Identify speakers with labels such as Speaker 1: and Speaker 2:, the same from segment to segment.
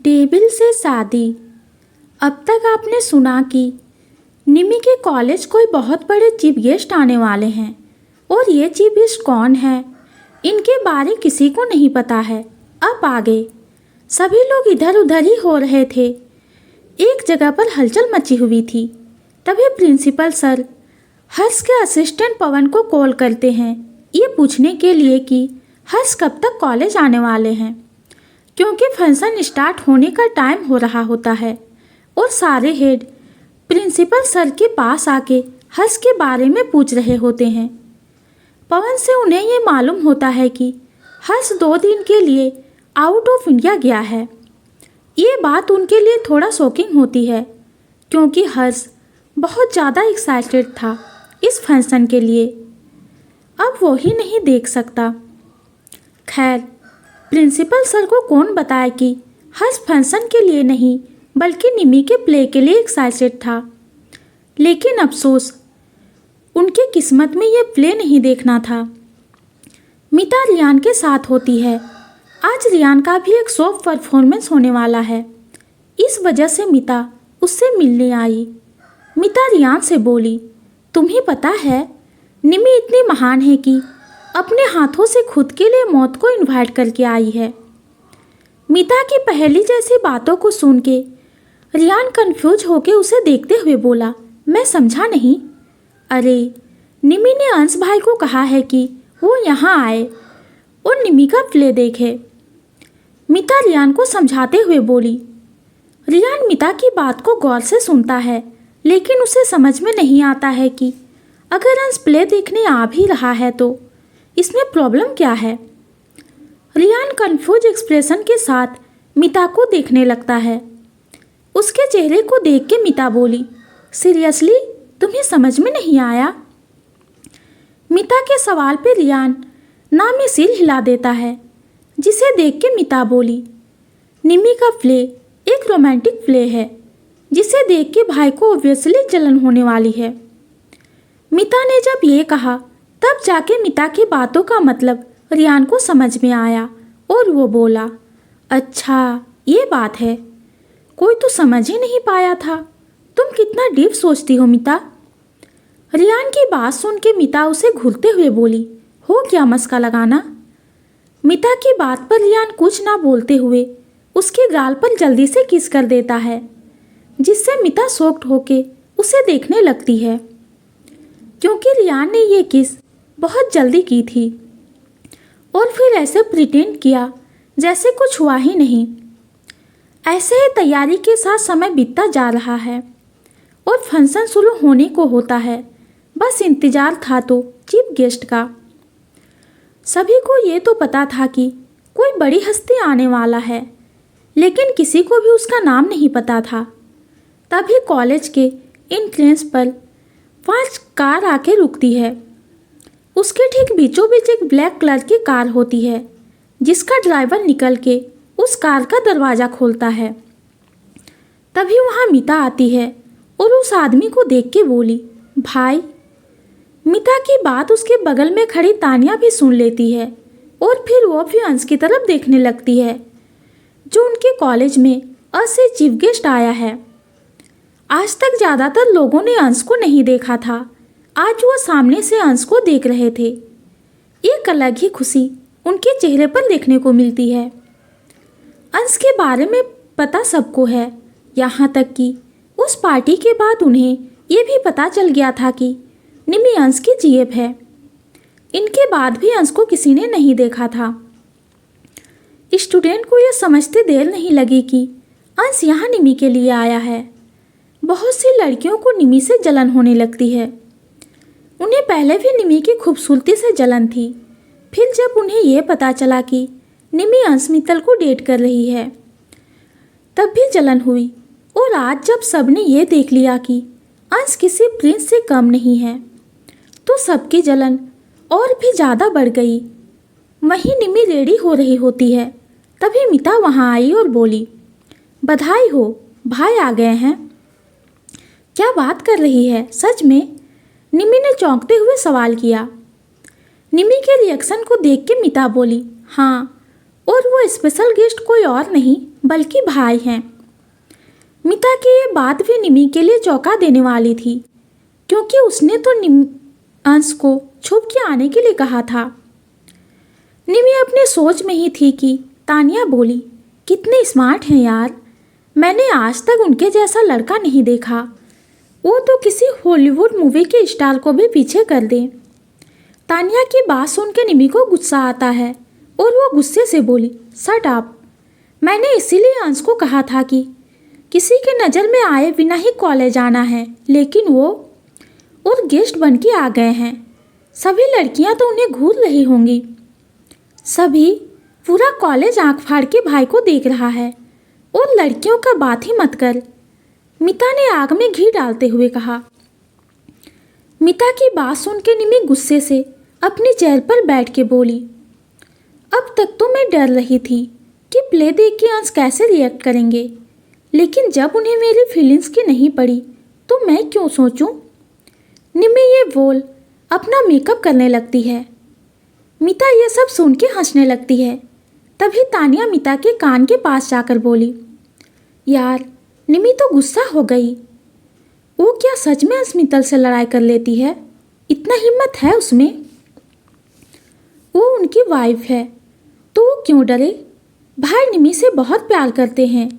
Speaker 1: Table से शादी। अब तक आपने सुना कि निमी के कॉलेज कोई बहुत बड़े चीफ गेस्ट आने वाले हैं और ये चीफ गेस्ट कौन है इनके बारे किसी को नहीं पता है। अब आगे सभी लोग इधर उधर ही हो रहे थे। एक जगह पर हलचल मची हुई थी। तभी प्रिंसिपल सर हर्ष के असिस्टेंट पवन को कॉल करते हैं ये पूछने के लिए कि हर्ष कब तक कॉलेज आने वाले हैं, क्योंकि फंक्शन स्टार्ट होने का टाइम हो रहा होता है और सारे हेड प्रिंसिपल सर के पास आके हर्ष के बारे में पूछ रहे होते हैं। पवन से उन्हें ये मालूम होता है कि हर्ष 2 दिन के लिए आउट ऑफ इंडिया गया है। ये बात उनके लिए थोड़ा शॉकिंग होती है क्योंकि हर्ष बहुत ज़्यादा एक्साइटेड था इस फंक्शन के लिए। अब वो ही नहीं देख सकता। खैर, प्रिंसिपल सर को कौन बताए कि हर्ष फंक्शन के लिए नहीं बल्कि निमी के प्ले के लिए एक्साइटेड था। लेकिन अफसोस उनके किस्मत में ये प्ले नहीं देखना था। मिता रियान के साथ होती है। आज रियान का भी एक सॉफ्ट परफॉर्मेंस होने वाला है। इस वजह से मिता उससे मिलने आई। मिता रियान से बोली, तुम्हें पता है निमी इतनी महान है कि अपने हाथों से खुद के लिए मौत को इनवाइट करके आई है। मिता की पहली जैसी बातों को सुन के रियान कंफ्यूज होके उसे देखते हुए बोला, मैं समझा नहीं। अरे, निमी ने अंश भाई को कहा है कि वो यहाँ आए और निमी का प्ले देखे। मिता रियान को समझाते हुए बोली। रियान मिता की बात को गौर से सुनता है, लेकिन उसे समझ में नहीं आता है कि अगर अंश प्ले देखने आ भी रहा है तो इसमें प्रॉब्लम क्या है। रियान कंफ्यूज एक्सप्रेशन के साथ मिता को देखने लगता है। उसके चेहरे को देख के मिता बोली, सीरियसली तुम्हें समझ में नहीं आया? मिता के सवाल पे रियान ना में सिर हिला देता है, जिसे देख के मिता बोली, निमी का प्ले एक रोमांटिक प्ले है जिसे देख के भाई को ऑब्वियसली जलन होने वाली है। मिता ने जब ये कहा तब जाके मिता की बातों का मतलब रियान को समझ में आया और वो बोला, अच्छा ये बात है, कोई तो समझ ही नहीं पाया था। तुम कितना डीप सोचती हो मिता। रियान की बात सुन के मिता उसे घूरते हुए बोली, हो क्या मस्का लगाना। मिता की बात पर रियान कुछ ना बोलते हुए उसके गाल पर जल्दी से किस कर देता है, जिससे मिता शॉक्ड होके उसे देखने लगती है क्योंकि रियान ने ये किस बहुत जल्दी की थी और फिर ऐसे प्रिटेंड किया जैसे कुछ हुआ ही नहीं। ऐसे ही तैयारी के साथ समय बीतता जा रहा है और फंक्शन शुरू होने को होता है। बस इंतज़ार था तो चीफ गेस्ट का। सभी को ये तो पता था कि कोई बड़ी हस्ती आने वाला है, लेकिन किसी को भी उसका नाम नहीं पता था। तभी कॉलेज के एंट्रेंस पर 5 कार आके रुकती है। उसके ठीक बीचों बीच एक ब्लैक कलर की कार होती है, जिसका ड्राइवर निकल के उस कार का दरवाज़ा खोलता है। तभी वहाँ मिता आती है और उस आदमी को देख के बोली, भाई। मिता की बात उसके बगल में खड़ी तानिया भी सुन लेती है और फिर वो भी अंश की तरफ देखने लगती है, जो उनके कॉलेज में अंश से चीफ गेस्ट आया है। आज तक ज़्यादातर लोगों ने अंश को नहीं देखा था। आज वो सामने से अंश को देख रहे थे। एक अलग ही खुशी उनके चेहरे पर देखने को मिलती है। अंश के बारे में पता सबको है, यहाँ तक कि उस पार्टी के बाद उन्हें ये भी पता चल गया था कि निमी अंश की जीएफ है। इनके बाद भी अंश को किसी ने नहीं देखा था। स्टूडेंट को यह समझते देर नहीं लगी कि अंश यहाँ निमी के लिए आया है। बहुत सी लड़कियों को निमी से जलन होने लगती है। उन्हें पहले भी निमी की खूबसूरती से जलन थी। फिर जब उन्हें यह पता चला कि निमी अंश मित्तल को डेट कर रही है, तब भी जलन हुई। और आज जब सबने ये देख लिया कि अंश किसी प्रिंस से कम नहीं है, तो सबकी जलन और भी ज़्यादा बढ़ गई। वहीं निमी रेडी हो रही होती है, तभी मिता वहाँ आई और बोली, बधाई हो, भाई आ गए हैं। क्या बात कर रही है, सच में? निमी ने चौंकते हुए सवाल किया। निमी के रिएक्शन को देख के मिता बोली, हाँ, और वो स्पेशल गेस्ट कोई और नहीं बल्कि भाई हैं। मिता की ये बात भी निमी के लिए चौंका देने वाली थी, क्योंकि उसने तो अंश को छुप के आने के लिए कहा था। निमी अपने सोच में ही थी कि तानिया बोली, कितने स्मार्ट हैं यार, मैंने आज तक उनके जैसा लड़का नहीं देखा। वो तो किसी हॉलीवुड मूवी के स्टार को भी पीछे कर दे। तानिया की बात सुन के निमी को गुस्सा आता है और वो गुस्से से बोली, शट अप। मैंने इसीलिए अंश को कहा था कि किसी के नज़र में आए बिना ही कॉलेज आना है, लेकिन वो और गेस्ट बन के आ गए हैं। सभी लड़कियां तो उन्हें घूर रही होंगी। सभी पूरा कॉलेज आंख फाड़ के भाई को देख रहा है, और लड़कियों का बात ही मत कर। मिता ने आग में घी डालते हुए कहा। मिता की बात सुन के निमी गुस्से से अपनी चेयर पर बैठ के बोली, अब तक तो मैं डर रही थी कि प्ले देख के अंश कैसे रिएक्ट करेंगे, लेकिन जब उन्हें मेरी फीलिंग्स की नहीं पड़ी तो मैं क्यों सोचूं। निमी ये बोल अपना मेकअप करने लगती है। मिता ये सब सुन के हंसने लगती है। तभी तानिया मिता के कान के पास जाकर बोली, यार निमी तो गुस्सा हो गई। वो क्या सच में अस्मितल से लड़ाई कर लेती है? इतना हिम्मत है उसमें? वो उनकी वाइफ है तो वो क्यों डरे? भाई निमी से बहुत प्यार करते हैं,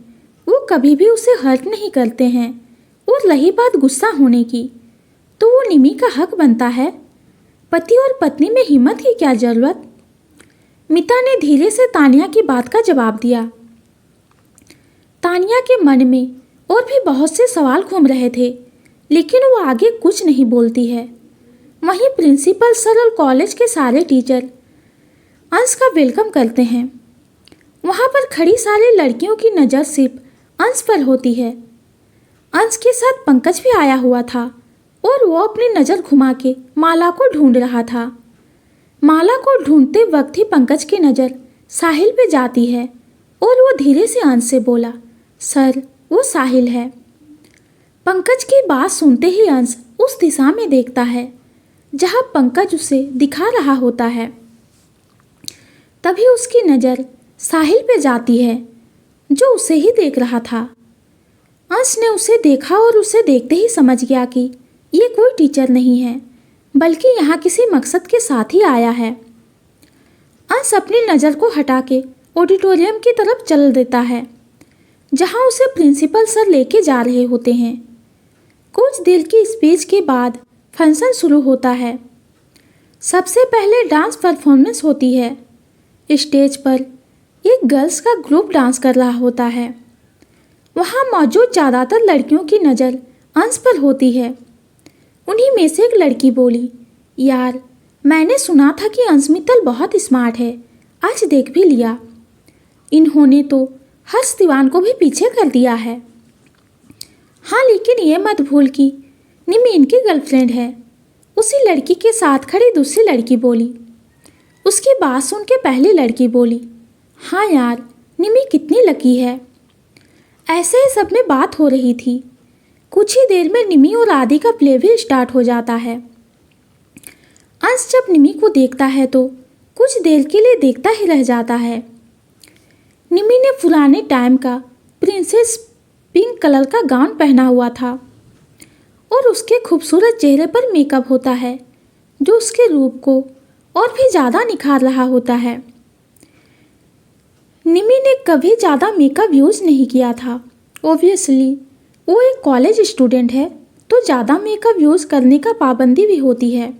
Speaker 1: वो कभी भी उसे हर्ट नहीं करते हैं। और रही बात गुस्सा होने की, तो वो निमी का हक बनता है। पति और पत्नी में हिम्मत की क्या ज़रूरत? मिता ने धीरे से तानिया की बात का जवाब दिया। तानिया के मन में और भी बहुत से सवाल घूम रहे थे, लेकिन वो आगे कुछ नहीं बोलती है। वहीं प्रिंसिपल सर और कॉलेज के सारे टीचर अंश का वेलकम करते हैं। वहाँ पर खड़ी सारी लड़कियों की नज़र सिर्फ अंश पर होती है। अंश के साथ पंकज भी आया हुआ था और वो अपनी नज़र घुमा के माला को ढूंढ रहा था। माला को ढूंढते वक्त ही पंकज की नज़र साहिल पे जाती है और वो धीरे से अंश से बोला, सर वो साहिल है। पंकज की बात सुनते ही अंश उस दिशा में देखता है जहाँ पंकज उसे दिखा रहा होता है। तभी उसकी नज़र साहिल पे जाती है जो उसे ही देख रहा था। अंश ने उसे देखा और उसे देखते ही समझ गया कि ये कोई टीचर नहीं है, बल्कि यहाँ किसी मकसद के साथ ही आया है। अंश अपनी नज़र को हटा के ऑडिटोरियम की तरफ चल देता है, जहाँ उसे प्रिंसिपल सर लेके जा रहे होते हैं। कुछ देर की स्पीच के बाद फंक्शन शुरू होता है। सबसे पहले डांस परफॉर्मेंस होती है। स्टेज पर एक गर्ल्स का ग्रुप डांस कर रहा होता है। वहाँ मौजूद ज़्यादातर लड़कियों की नज़र अंश पर होती है। उन्हीं में से एक लड़की बोली, यार मैंने सुना था कि अंश मित्तल बहुत स्मार्ट है, आज देख भी लिया। इन्होंने तो हर्ष दीवान को भी पीछे कर दिया है। हाँ, लेकिन ये मत भूल कि निमी इनकी गर्लफ्रेंड है, उसी लड़की के साथ खड़ी दूसरी लड़की बोली। उसकी बात सुन के पहली लड़की बोली, हाँ यार निमी कितनी लकी है। ऐसे ही सब में बात हो रही थी। कुछ ही देर में निमी और आदि का प्ले भी स्टार्ट हो जाता है। अंश जब निमी को देखता है तो कुछ देर के लिए देखता ही रह जाता है। निमी ने पुराने टाइम का प्रिंसेस पिंक कलर का गाउन पहना हुआ था और उसके खूबसूरत चेहरे पर मेकअप होता है जो उसके रूप को और भी ज़्यादा निखार रहा होता है। निमी ने कभी ज़्यादा मेकअप यूज़ नहीं किया था। ऑब्वियसली वो एक कॉलेज स्टूडेंट है तो ज़्यादा मेकअप यूज़ करने का पाबंदी भी होती है,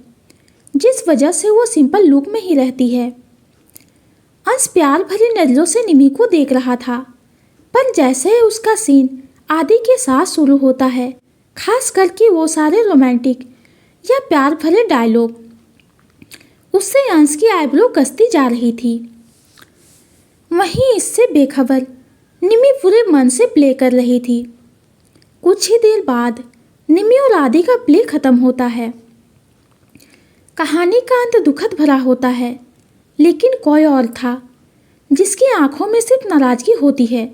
Speaker 1: जिस वजह से वो सिंपल लुक में ही रहती है। अंश प्यार भरी नज़रों से निमी को देख रहा था, पर जैसे ही उसका सीन आदि के साथ शुरू होता है, खास करके वो सारे रोमांटिक या प्यार भरे डायलॉग, उससे अंश की आईब्रो कसती जा रही थी। वहीं इससे बेखबर निमी पूरे मन से प्ले कर रही थी। कुछ ही देर बाद निमी और आदि का प्ले खत्म होता है। कहानी का अंत दुखद भरा होता है, लेकिन कोई और था जिसकी आंखों में सिर्फ नाराजगी होती है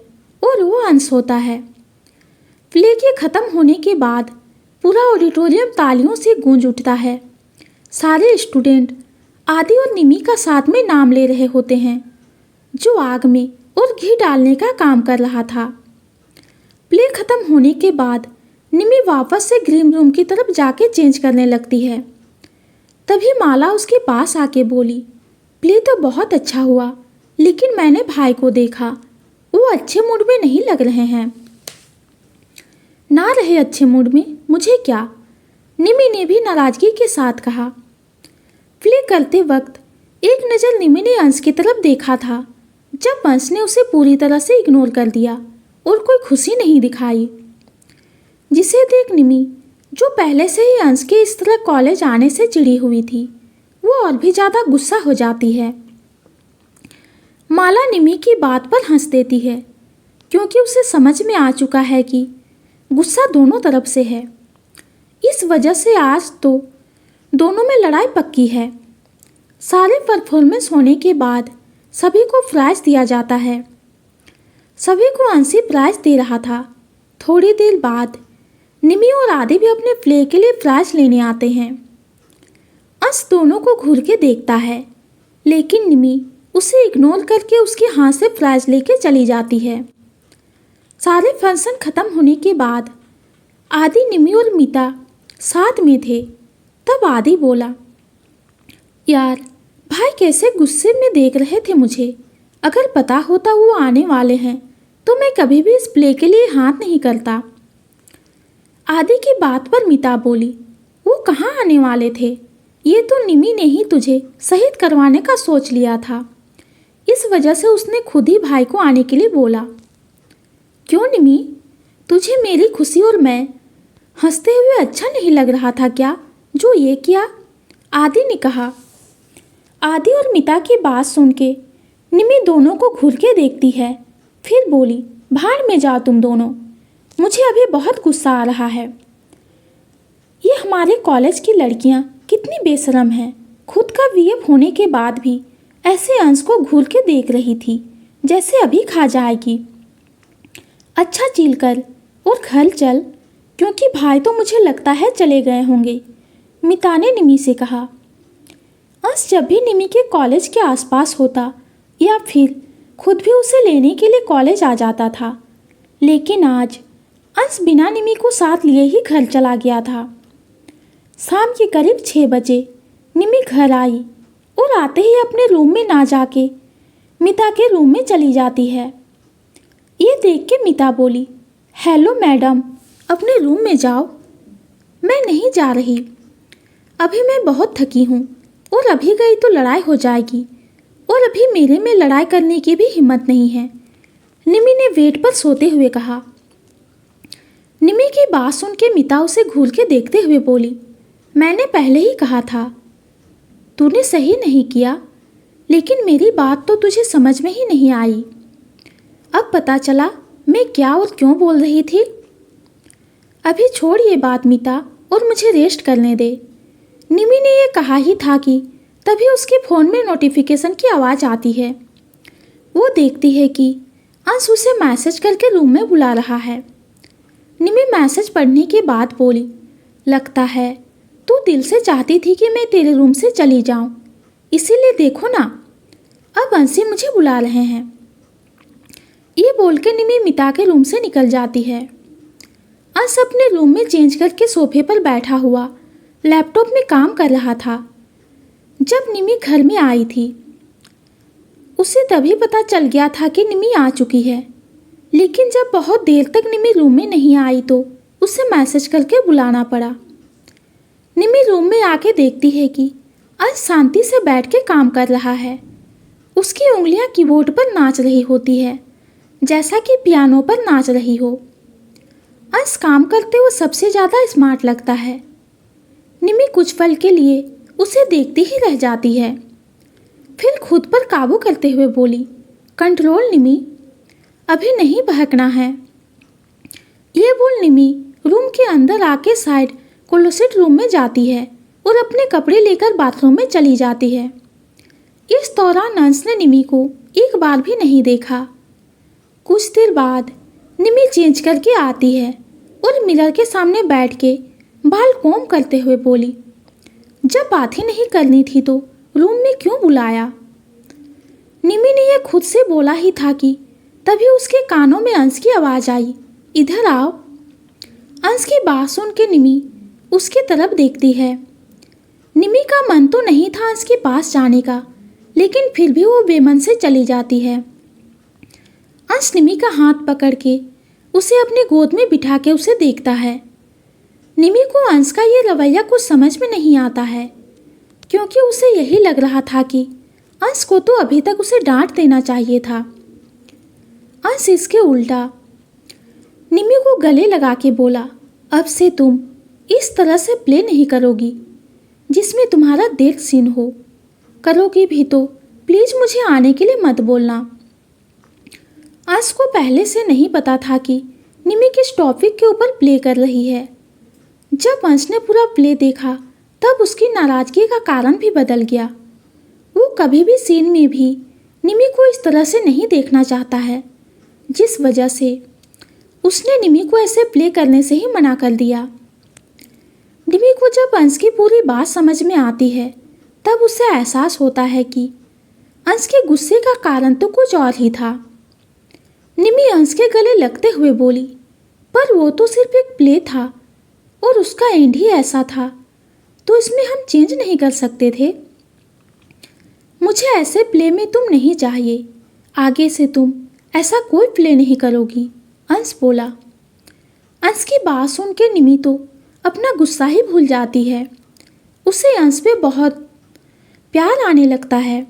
Speaker 1: और वो अंश होता है। प्ले के ख़त्म होने के बाद पूरा ऑडिटोरियम तालियों से गूंज उठता है। सारे स्टूडेंट आदि और निमी का साथ में नाम ले रहे होते हैं। जो आग में और घी डालने का काम कर रहा था। प्ले खत्म होने के बाद निमी वापस से ग्रीन रूम की तरफ जाके चेंज करने लगती है। तभी माला उसके पास आके बोली, प्ले तो बहुत अच्छा हुआ, लेकिन मैंने भाई को देखा, वो अच्छे मूड में नहीं लग रहे हैं। ना रहे अच्छे मूड में, मुझे क्या, निमी ने भी नाराजगी के साथ कहा। प्ले करते वक्त एक नज़र निमी ने अंश की तरफ देखा था, जब अंश ने उसे पूरी तरह से इग्नोर कर दिया और कोई खुशी नहीं दिखाई, जिसे देख निमी, जो पहले से ही अंश के इस तरह कॉलेज आने से चिढ़ी हुई थी, वो और भी ज़्यादा गुस्सा हो जाती है। माला निमी की बात पर हंस देती है, क्योंकि उसे समझ में आ चुका है कि गुस्सा दोनों तरफ से है। इस वजह से आज तो दोनों में लड़ाई पक्की है। सारे परफॉर्मेंस होने के बाद सभी को प्राइज़ दिया जाता है। सभी को अंशी प्राइज़ दे रहा था। थोड़ी देर बाद निमी और आदि भी अपने प्ले के लिए प्राइज़ लेने आते हैं। अंश दोनों को घूर के देखता है, लेकिन निमी उसे इग्नोर करके उसके हाथ से प्राइज़ लेके चली जाती है। सारे फंक्शन ख़त्म होने के बाद आदि, निमी और मीता साथ में थे। तब आदि बोला, यार भाई कैसे गुस्से में देख रहे थे मुझे। अगर पता होता वो आने वाले हैं तो मैं कभी भी इस प्ले के लिए हाथ नहीं करता। आदि की बात पर मीता बोली, वो कहाँ आने वाले थे, ये तो निमी ने ही तुझे शहीद करवाने का सोच लिया था। इस वजह से उसने खुद ही भाई को आने के लिए बोला। क्यों निमी, तुझे मेरी खुशी और मैं हंसते हुए अच्छा नहीं लग रहा था क्या जो ये किया? आदि ने कहा। आदि और मीता की बात सुन के निमी दोनों को घूर के देखती है, फिर बोली, भाड़ में जाओ तुम दोनों, मुझे अभी बहुत गुस्सा आ रहा है। ये हमारे कॉलेज की लड़कियां कितनी बेशरम हैं। खुद का बीएफ होने के बाद भी ऐसे अंश को घूर के देख रही थी जैसे अभी खा जाएगी। अच्छा चिल कर और घर चल, क्योंकि भाई तो मुझे लगता है चले गए होंगे, मीता ने निमी से कहा। अंश जब भी निमी के कॉलेज के आसपास होता या फिर खुद भी उसे लेने के लिए कॉलेज आ जाता था, लेकिन आज अंश बिना निमी को साथ लिए ही घर चला गया था। शाम के करीब 6 बजे निमी घर आई और आते ही अपने रूम में ना जाके मीता के रूम में चली जाती है। ये देख के मीता बोली, हेलो मैडम, अपने रूम में जाओ। मैं नहीं जा रही, अभी मैं बहुत थकी हूँ और अभी गई तो लड़ाई हो जाएगी और अभी मेरे में लड़ाई करने की भी हिम्मत नहीं है, निमी ने वेट पर सोते हुए कहा। निमी की बात सुन के मीता उसे घूर के देखते हुए बोली, मैंने पहले ही कहा था, तूने सही नहीं किया, लेकिन मेरी बात तो तुझे समझ में ही नहीं आई। अब पता चला मैं क्या और क्यों बोल रही थी। अभी छोड़ ये बात मीता और मुझे रेस्ट करने दे। निमी ने यह कहा ही था कि तभी उसके फ़ोन में नोटिफिकेशन की आवाज़ आती है। वो देखती है कि अंश उसे मैसेज करके रूम में बुला रहा है। निमी मैसेज पढ़ने के बाद बोली, लगता है तू दिल से चाहती थी कि मैं तेरे रूम से चली जाऊं, इसीलिए देखो ना, अब अंशी मुझे बुला रहे हैं। ये बोल के निमी मीता के रूम से निकल जाती है। अंश अपने रूम में चेंज करके सोफे पर बैठा हुआ लैपटॉप में काम कर रहा था। जब निमी घर में आई थी उसे तभी पता चल गया था कि निमी आ चुकी है, लेकिन जब बहुत देर तक निमी रूम में नहीं आई तो उसे मैसेज करके बुलाना पड़ा। निमी रूम में आके देखती है कि अंश शांति से बैठ के काम कर रहा है। उसकी उंगलियां कीबोर्ड पर नाच रही होती है, जैसा कि पियानो पर नाच रही हो। अंश काम करते हुए सबसे ज़्यादा स्मार्ट लगता है। निमी कुछ पल के लिए उसे देखती ही रह जाती है, फिर खुद पर काबू करते हुए बोली, कंट्रोल निमी, अभी नहीं बहकना है। ये बोल निमी रूम के अंदर आके साइड क्लोसेट रूम में जाती है और अपने कपड़े लेकर बाथरूम में चली जाती है। इस दौरान अंश ने निमी को एक बार भी नहीं देखा। कुछ देर बाद निमी चेंज करके आती है और मिरर के सामने बैठ के बाल कोम करते हुए बोली, जब बात ही नहीं करनी थी तो रूम में क्यों बुलाया। निमी ने यह खुद से बोला ही था कि तभी उसके कानों में अंश की आवाज़ आई, इधर आओ। अंश की बात सुन के निमी उसकी तरफ देखती है। निमी का मन तो नहीं था अंश के पास जाने का, लेकिन फिर भी वो बेमन से चली जाती है। अंश निमी का हाथ पकड़ के उसे अपनी गोद में बिठा के उसे देखता है। निमी को अंश का ये रवैया कुछ समझ में नहीं आता है, क्योंकि उसे यही लग रहा था कि अंश को तो अभी तक उसे डांट देना चाहिए था। अंश इसके उल्टा निमी को गले लगा के बोला, अब से तुम इस तरह से प्ले नहीं करोगी जिसमें तुम्हारा डेथ सीन हो। करोगी भी तो प्लीज़ मुझे आने के लिए मत बोलना। अंश को पहले से नहीं पता था कि निमी किस टॉपिक के ऊपर प्ले कर रही है। जब अंश ने पूरा प्ले देखा तब उसकी नाराज़गी का कारण भी बदल गया। वो कभी भी सीन में भी निमी को इस तरह से नहीं देखना चाहता है, जिस वजह से उसने निमी को ऐसे प्ले करने से ही मना कर दिया। निमी को जब अंश की पूरी बात समझ में आती है तब उसे एहसास होता है कि अंश के गुस्से का कारण तो कुछ और ही था। निमी अंश के गले लगते हुए बोली, पर वो तो सिर्फ एक प्ले था और उसका एंड ही ऐसा था, तो इसमें हम चेंज नहीं कर सकते थे। मुझे ऐसे प्ले में तुम नहीं चाहिए, आगे से तुम ऐसा कोई प्ले नहीं करोगी, अंश बोला। अंश की बात सुन के निमी तो अपना गुस्सा ही भूल जाती है। उसे अंश पे बहुत प्यार आने लगता है।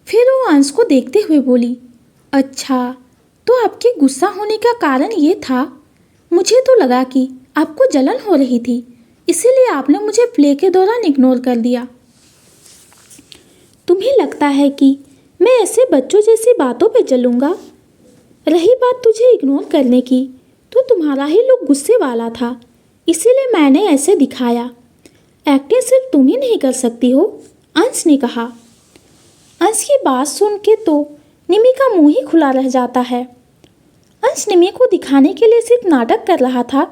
Speaker 1: फिर वो अंश को देखते हुए बोली, अच्छा तो आपके गुस्सा होने का कारण ये था। मुझे तो लगा कि आपको जलन हो रही थी, इसीलिए आपने मुझे प्ले के दौरान इग्नोर कर दिया। तुम्हें लगता है कि मैं ऐसे बच्चों जैसी बातों पे जलूंगा? रही बात तुझे इग्नोर करने की, तो तुम्हारा ही लोग गुस्से वाला था, इसीलिए मैंने ऐसे दिखाया। एक्टिंग सिर्फ तुम ही नहीं कर सकती हो, अंश ने कहा। अंश की बात सुन के तो निमी का मुंह ही खुला रह जाता है। अंश निमी को दिखाने के लिए सिर्फ नाटक कर रहा था।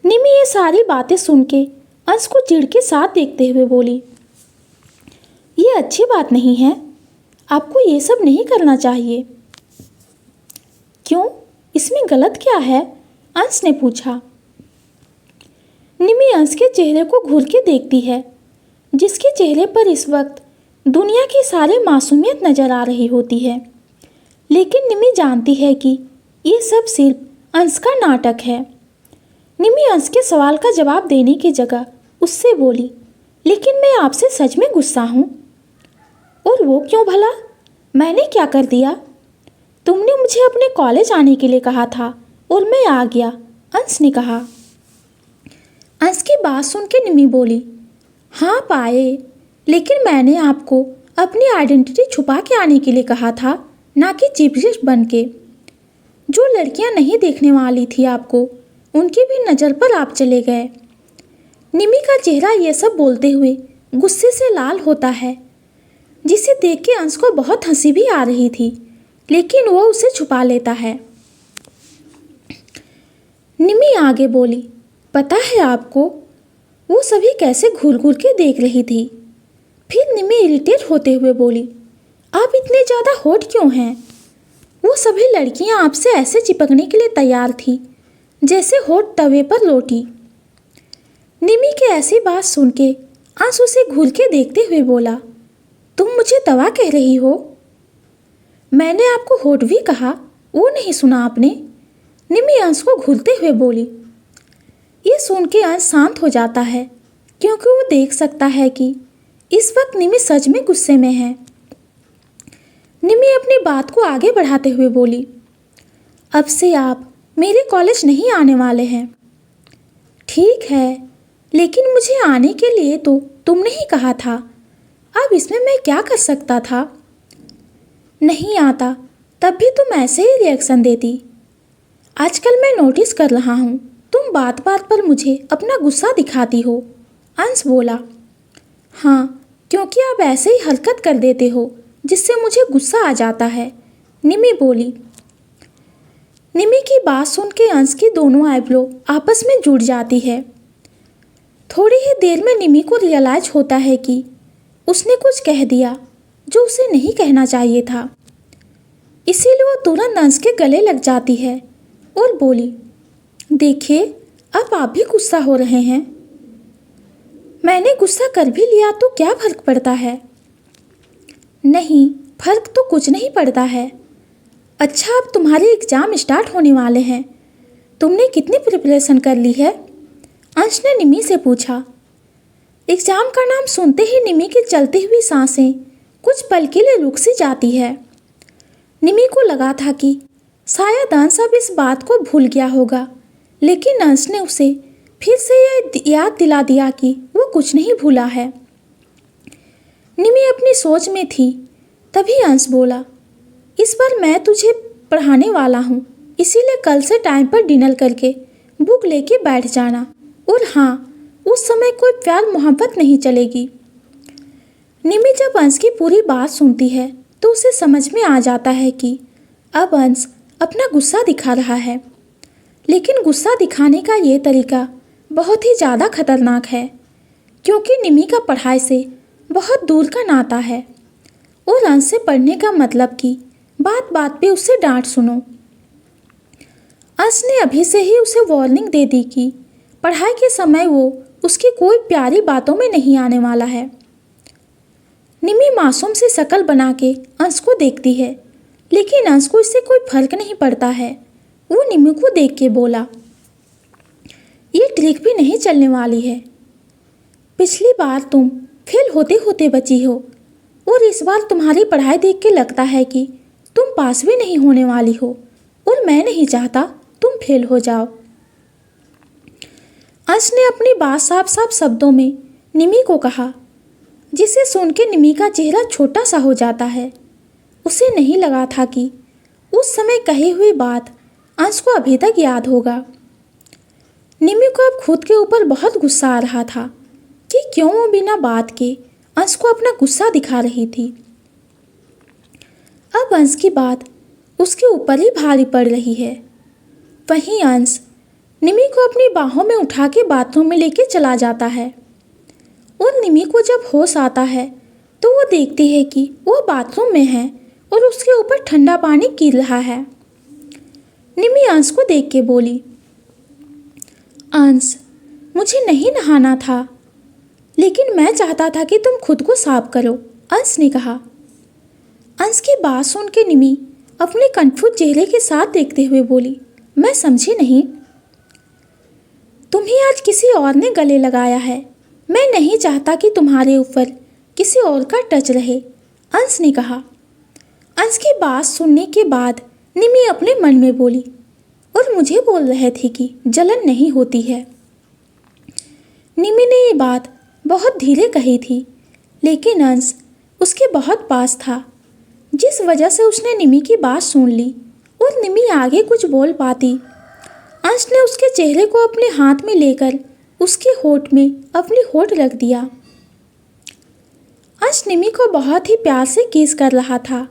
Speaker 1: निमी ये सारी बातें सुन के अंश को चिढ़ के साथ देखते हुए बोली, ये अच्छी बात नहीं है, आपको ये सब नहीं करना चाहिए। क्यों, इसमें गलत क्या है? अंश ने पूछा। निमी अंश के चेहरे को घूर के देखती है, जिसके चेहरे पर इस वक्त दुनिया की सारी मासूमियत नजर आ रही होती है। लेकिन निमी जानती है कि ये सब सिर्फ अंश का नाटक है। निमी अंश के सवाल का जवाब देने की जगह उससे बोली, लेकिन मैं आपसे सच में गुस्सा हूँ। और वो क्यों भला? मैंने क्या कर दिया? तुमने मुझे अपने कॉलेज आने के लिए कहा था और मैं आ गया, अंश ने कहा। अंश की बात सुन के निमी बोली, हाँ पाए, लेकिन मैंने आपको अपनी आइडेंटिटी छुपा के आने के लिए कहा था, ना कि चीफ गेस्ट बन के। जो लड़कियां नहीं देखने वाली थी आपको, उनकी भी नज़र पर आप चले गए। निमी का चेहरा ये सब बोलते हुए गुस्से से लाल होता है, जिसे देख के अंश को बहुत हंसी भी आ रही थी, लेकिन वो उसे छुपा लेता है। निमी आगे बोली, पता है आपको, वो सभी कैसे घूर घूर के देख रही थी। फिर निमी इरिटेट होते हुए बोली, आप इतने ज़्यादा हॉट क्यों हैं? वो सभी लड़कियां आपसे ऐसे चिपकने के लिए तैयार थी जैसे हॉट तवे पर रोटी। निमी की ऐसी बात सुन के अंश उसे घूर के देखते हुए बोला, तुम मुझे तवा कह रही हो? मैंने आपको हॉट भी कहा, वो नहीं सुना आपने? निमी अंश को घूरते हुए बोली। ये सुन के अंश शांत हो जाता है, क्योंकि वो देख सकता है कि इस वक्त निमी सच में गुस्से में है। निमी अपनी बात को आगे बढ़ाते हुए बोली, अब से आप मेरे कॉलेज नहीं आने वाले हैं। ठीक है, लेकिन मुझे आने के लिए तो तुमने ही कहा था, अब इसमें मैं क्या कर सकता था? नहीं आता तब भी तुम ऐसे ही रिएक्शन देती। आजकल मैं नोटिस कर रहा हूँ, तुम बात बात पर मुझे अपना गुस्सा दिखाती हो, अंश बोला। हाँ, क्योंकि आप ऐसे ही हरकत कर देते हो जिससे मुझे गुस्सा आ जाता है, निमी बोली। निमी की बात सुन के अंश की दोनों आईब्रो आपस में जुड़ जाती है। थोड़ी ही देर में निमी को रियलाइज होता है कि उसने कुछ कह दिया जो उसे नहीं कहना चाहिए था। इसीलिए वो तुरंत अंश के गले लग जाती है और बोली, देखिए अब आप भी गुस्सा हो रहे हैं। मैंने गुस्सा कर भी लिया तो क्या फर्क पड़ता है? नहीं, फर्क तो कुछ नहीं पड़ता है। अच्छा, अब तुम्हारे एग्ज़ाम स्टार्ट होने वाले हैं, तुमने कितनी प्रिपरेशन कर ली है? अंश ने निमी से पूछा। एग्ज़ाम का नाम सुनते ही निमी की चलती हुई सांसें कुछ पल के लिए रुक सी जाती है। निमी को लगा था कि शायद अंश अब इस बात को भूल गया होगा, लेकिन अंश ने उसे फिर से यह याद दिला दिया कि वो कुछ नहीं भूला है। निमी अपनी सोच में थी, तभी अंश बोला, इस बार मैं तुझे पढ़ाने वाला हूँ, इसीलिए कल से टाइम पर डिनर करके बुक लेके बैठ जाना। और हाँ, उस समय कोई प्यार मोहब्बत नहीं चलेगी। निमी जब अंश की पूरी बात सुनती है तो उसे समझ में आ जाता है कि अब अंश अपना गुस्सा दिखा रहा है, लेकिन गुस्सा दिखाने का ये तरीका बहुत ही ज़्यादा खतरनाक है, क्योंकि निमी का पढ़ाई से बहुत दूर का नाता है और अंश से पढ़ने का मतलब कि बात बात पे उससे डांट सुनो। अंश ने अभी से ही उसे वार्निंग दे दी कि पढ़ाई के समय वो उसकी कोई प्यारी बातों में नहीं आने वाला है। निमी मासूम सी शक्ल बना के अंश को देखती है, लेकिन अंश को इससे कोई फर्क नहीं पड़ता है। वो निमी को देख के बोला, ये ट्रिक भी नहीं चलने वाली है। पिछली बार तुम फेल होते होते बची हो और इस बार तुम्हारी पढ़ाई देख के लगता है कि तुम पास भी नहीं होने वाली हो, और मैं नहीं चाहता तुम फेल हो जाओ। अंश ने अपनी बात साफ साफ शब्दों में निमी को कहा, जिसे सुन के निमी का चेहरा छोटा सा हो जाता है। उसे नहीं लगा था कि उस समय कही हुई बात अंश को अभी तक याद होगा। निमी को अब खुद के ऊपर बहुत गुस्सा आ रहा था कि क्यों वो बिना बात के अंश को अपना गुस्सा दिखा रही थी। अब अंश की बात उसके ऊपर ही भारी पड़ रही है। वहीं अंश निमी को अपनी बाहों में उठा के बाथरूम में लेके चला जाता है और निमी को जब होश आता है तो वो देखती है कि वो बाथरूम में है और उसके ऊपर ठंडा पानी गिर रहा है। निमी अंश को देख के बोली, अंश, मुझे नहीं नहाना था, लेकिन मैं चाहता था कि तुम खुद को साफ करो, अंश ने कहा। अंश की बात सुन के निमी अपने कन्फ्यूज चेहरे के साथ देखते हुए बोली, मैं समझी नहीं। तुम्हें आज किसी और ने गले लगाया है, मैं नहीं चाहता कि तुम्हारे ऊपर किसी और का टच रहे, अंश ने कहा। अंश की बात सुनने के बाद निमी अपने मन में बोली, और मुझे बोल रहे थे कि जलन नहीं होती है। निमी ने ये बात बहुत धीरे कही थी, लेकिन अंश उसके बहुत पास था, जिस वजह से उसने निमी की बात सुन ली और निमी आगे कुछ बोल पाती। अंश ने उसके चेहरे को अपने हाथ में लेकर उसके होठ में अपनी होठ रख दिया। अंश निमी को बहुत ही प्यार से किस कर रहा था।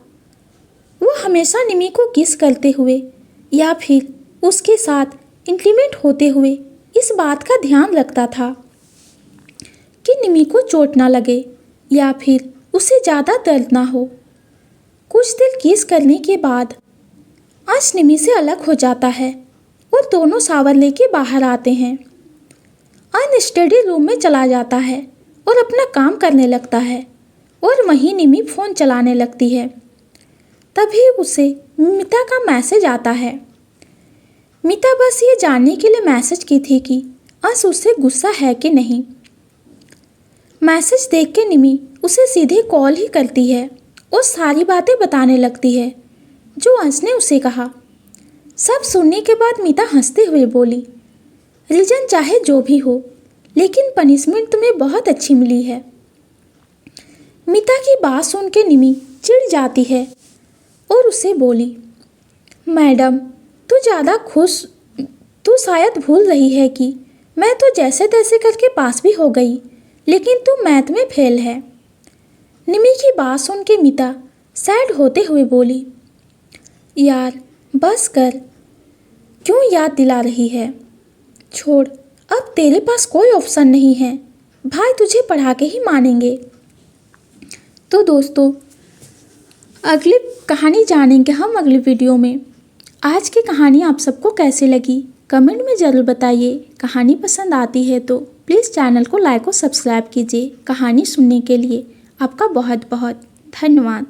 Speaker 1: वो हमेशा निमी को किस करते हुए या फिर उसके साथ इंटीमेट होते हुए इस बात का ध्यान रखता था कि निमी को चोट ना लगे या फिर उसे ज़्यादा दर्द ना हो। कुछ देर किस करने के बाद अंश निमी से अलग हो जाता है और दोनों शावर लेके बाहर आते हैं। अंश स्टडी रूम में चला जाता है और अपना काम करने लगता है, और वहीं निमी फ़ोन चलाने लगती है। तभी उसे मिता का मैसेज आता है। मिता बस ये जानने के लिए मैसेज की थी कि अंश उससे गुस्सा है कि नहीं। मैसेज देख के निमी उसे सीधे कॉल ही करती है और सारी बातें बताने लगती है जो अंश ने उसे कहा। सब सुनने के बाद मिता हंसते हुए बोली, रीजन चाहे जो भी हो, लेकिन पनिशमेंट तुम्हें बहुत अच्छी मिली है। मिता की बात सुन के निमी चिढ़ जाती है और उसे बोली, मैडम तू शायद भूल रही है कि मैं तो जैसे तैसे करके पास भी हो गई, लेकिन तू मैथ में फेल है। निमी की बात सुन के मिता सैड होते हुए बोली, यार बस कर, क्यों याद दिला रही है? छोड़, अब तेरे पास कोई ऑप्शन नहीं है, भाई तुझे पढ़ा के ही मानेंगे। तो दोस्तों, अगली कहानी जानेंगे हम अगली वीडियो में। आज की कहानी आप सबको कैसी लगी कमेंट में ज़रूर बताइए। कहानी पसंद आती है तो प्लीज़ चैनल को लाइक और सब्सक्राइब कीजिए। कहानी सुनने के लिए आपका बहुत बहुत धन्यवाद।